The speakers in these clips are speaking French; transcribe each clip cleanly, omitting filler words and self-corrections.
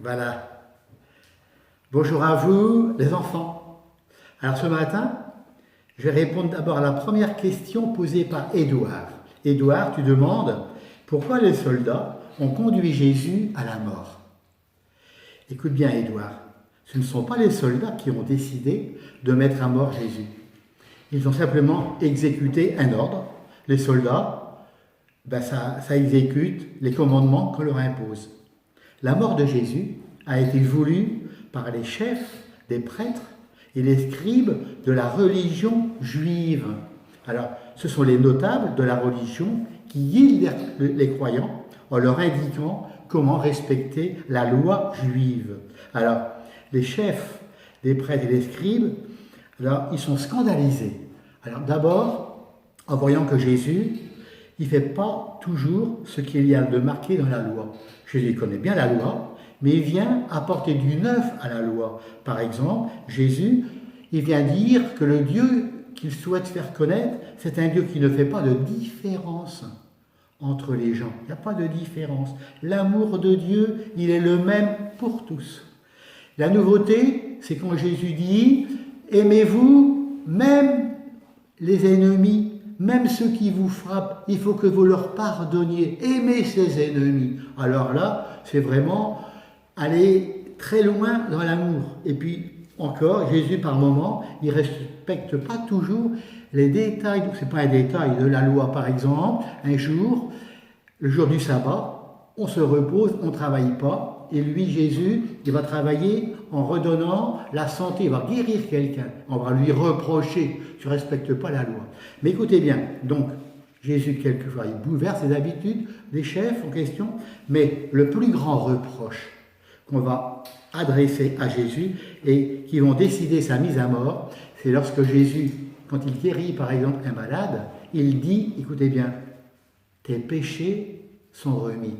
Voilà. Bonjour à vous, les enfants. Alors ce matin, je vais répondre d'abord à la première question posée par Édouard. Édouard, tu demandes pourquoi les soldats ont conduit Jésus à la mort. Écoute bien, Édouard, ce ne sont pas les soldats qui ont décidé de mettre à mort Jésus. Ils ont simplement exécuté un ordre. Les soldats, ça exécute les commandements qu'on leur impose. La mort de Jésus a été voulue par les chefs des prêtres et les scribes de la religion juive. Alors, ce sont les notables de la religion qui guident les croyants en leur indiquant comment respecter la loi juive. Alors, les chefs des prêtres et des scribes, alors, ils sont scandalisés. Alors, d'abord, en voyant que Jésus, il ne fait pas toujours ce qu'il y a de marqué dans la loi. Jésus connaît bien la loi, mais il vient apporter du neuf à la loi. Par exemple, Jésus, il vient dire que le Dieu qu'il souhaite faire connaître, c'est un Dieu qui ne fait pas de différence entre les gens. Il n'y a pas de différence. L'amour de Dieu, il est le même pour tous. La nouveauté, c'est quand Jésus dit « Aimez-vous même les ennemis ». Même ceux qui vous frappent, il faut que vous leur pardonniez. Aimez ses ennemis. Alors là, c'est vraiment aller très loin dans l'amour. Et puis encore, Jésus par moment, il ne respecte pas toujours les détails. Ce n'est pas un détail de la loi. Par exemple, un jour, le jour du sabbat, on se repose, on ne travaille pas. Et lui, Jésus, il va travailler en redonnant la santé, il va guérir quelqu'un. On va lui reprocher, tu ne respectes pas la loi. Mais écoutez bien, donc, Jésus, quelquefois, il bouleverse les habitudes des chefs en question, mais le plus grand reproche qu'on va adresser à Jésus et qui vont décider sa mise à mort, c'est lorsque Jésus, quand il guérit par exemple un malade, il dit, écoutez bien, tes péchés sont remis.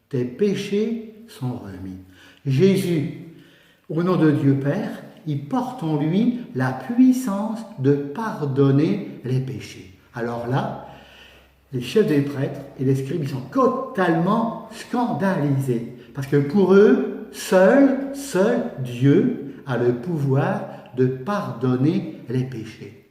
Tes péchés sont remis. Jésus, au nom de Dieu Père, il porte en lui la puissance de pardonner les péchés. Alors là, les chefs des prêtres et les scribes, ils sont totalement scandalisés. Parce que pour eux, seul Dieu a le pouvoir de pardonner les péchés.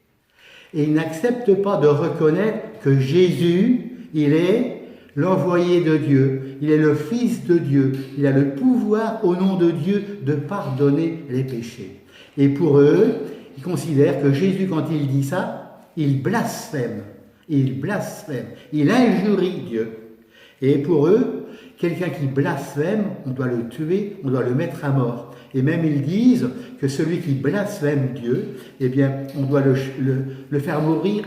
Et ils n'acceptent pas de reconnaître que Jésus, il est l'envoyé de Dieu, il est le Fils de Dieu, il a le pouvoir au nom de Dieu de pardonner les péchés. Et pour eux, ils considèrent que Jésus, quand il dit ça, il blasphème, il injurie Dieu. Et pour eux, quelqu'un qui blasphème, on doit le tuer, on doit le mettre à mort. Et même ils disent que celui qui blasphème Dieu, eh bien, on doit le faire mourir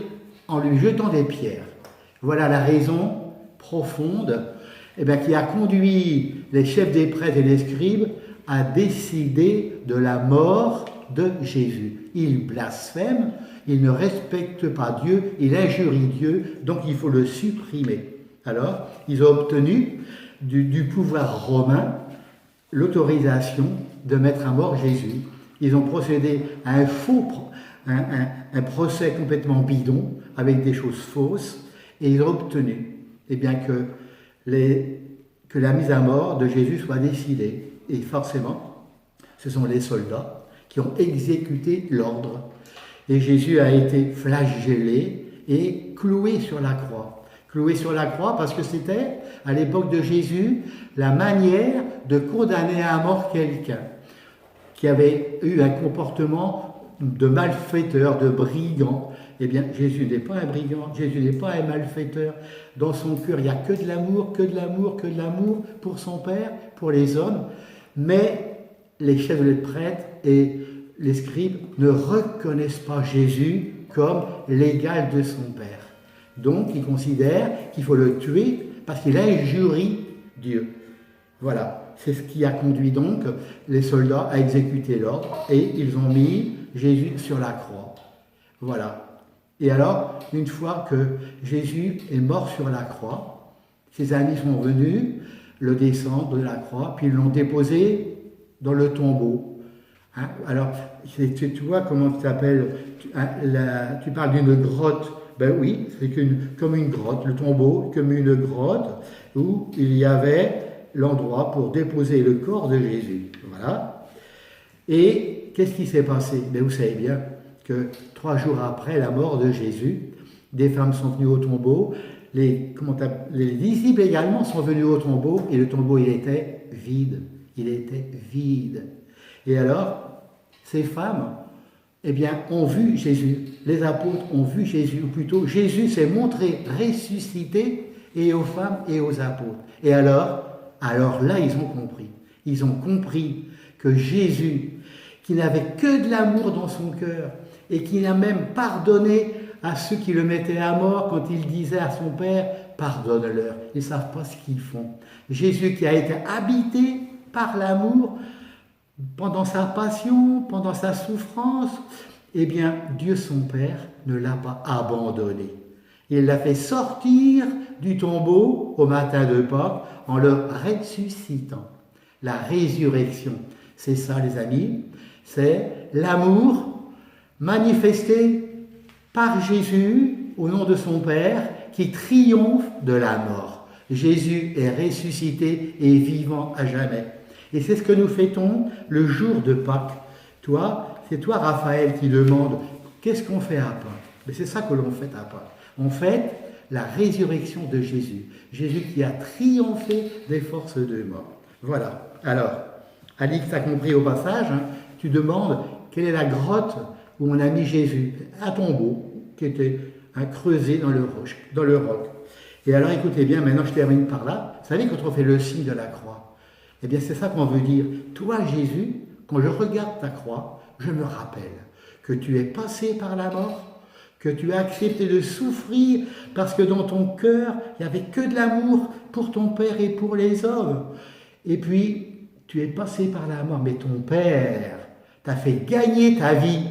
en lui jetant des pierres. Voilà la raison profonde qui a conduit les chefs des prêtres et les scribes à décider de la mort de Jésus. Il blasphème, il ne respecte pas Dieu, il injurie Dieu, donc il faut le supprimer. Alors, ils ont obtenu du pouvoir romain l'autorisation de mettre à mort Jésus. Ils ont procédé à un procès complètement bidon, avec des choses fausses, et ils ont obtenu que la mise à mort de Jésus soit décidée. Et forcément, ce sont les soldats qui ont exécuté l'ordre. Et Jésus a été flagellé et cloué sur la croix. Cloué sur la croix parce que c'était, à l'époque de Jésus, la manière de condamner à mort quelqu'un qui avait eu un comportement de malfaiteur, de brigand. Eh bien, Jésus n'est pas un brigand, Jésus n'est pas un malfaiteur. Dans son cœur, il n'y a que de l'amour, que de l'amour, que de l'amour pour son Père, pour les hommes. Mais les chefs des prêtres et les scribes ne reconnaissent pas Jésus comme l'égal de son Père. Donc, ils considèrent qu'il faut le tuer parce qu'il injurie Dieu. Voilà, c'est ce qui a conduit donc les soldats à exécuter l'ordre et ils ont mis Jésus sur la croix. Voilà. Et alors, une fois que Jésus est mort sur la croix, ses amis sont venus le descendre de la croix, puis ils l'ont déposé dans le tombeau. Hein? Alors, tu vois comment tu t'appelles, tu parles d'une grotte. Ben oui, c'est comme une grotte, le tombeau comme une grotte où il y avait l'endroit pour déposer le corps de Jésus. Voilà. Et qu'est-ce qui s'est passé? Ben, vous savez bien que 3 jours après la mort de Jésus, des femmes sont venues au tombeau, les disciples également sont venus au tombeau, et le tombeau, il était vide. Il était vide. Et alors, ces femmes, eh bien, ont vu Jésus. Les apôtres ont vu Jésus, ou plutôt, Jésus s'est montré ressuscité, et aux femmes et aux apôtres. Et alors là, ils ont compris. Ils ont compris que Jésus, qui n'avait que de l'amour dans son cœur, et qui a même pardonné à ceux qui le mettaient à mort quand il disait à son Père, pardonne-leur. Ils ne savent pas ce qu'ils font. Jésus qui a été habité par l'amour pendant sa passion, pendant sa souffrance, eh bien, Dieu son Père ne l'a pas abandonné. Il l'a fait sortir du tombeau au matin de Pâques en le ressuscitant. La résurrection, c'est ça les amis, c'est l'amour manifesté par Jésus au nom de son Père qui triomphe de la mort. Jésus est ressuscité et vivant à jamais. Et c'est ce que nous fêtons le jour de Pâques. C'est toi Raphaël qui demande qu'est-ce qu'on fait à Pâques? Mais c'est ça que l'on fête à Pâques. On fête la résurrection de Jésus. Jésus qui a triomphé des forces de mort. Voilà. Alors, Alix a compris au passage, hein, tu demandes quelle est la grotte où on a mis Jésus? Un tombeau qui était creusé dans le roc. Et alors écoutez bien, maintenant je termine par là. Vous savez, quand on fait le signe de la croix, eh bien c'est ça qu'on veut dire. Toi Jésus, quand je regarde ta croix, je me rappelle que tu es passé par la mort, que tu as accepté de souffrir parce que dans ton cœur, il n'y avait que de l'amour pour ton Père et pour les hommes. Et puis, tu es passé par la mort, mais ton Père t'a fait gagner ta vie.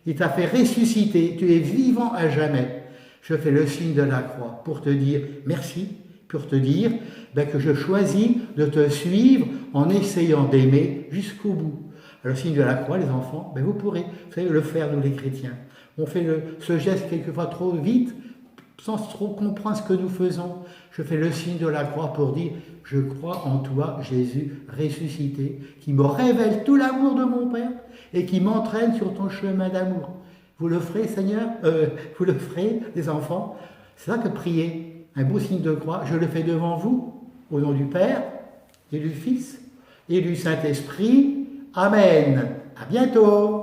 Il t'a fait ressusciter, tu es vivant à jamais. Je fais le signe de la croix pour te dire merci, pour te dire que je choisis de te suivre en essayant d'aimer jusqu'au bout. Alors, le signe de la croix, les enfants, vous pourrez, vous savez, le faire, nous les chrétiens. On fait ce geste quelquefois trop vite, sans trop comprendre ce que nous faisons. Je fais le signe de la croix pour dire « Je crois en toi, Jésus, ressuscité, qui me révèle tout l'amour de mon Père et qui m'entraîne sur ton chemin d'amour. » Vous le ferez, Seigneur? Vous le ferez, les enfants? C'est ça que prier, un beau signe de croix. Je le fais devant vous, au nom du Père et du Fils et du Saint-Esprit. Amen. À bientôt.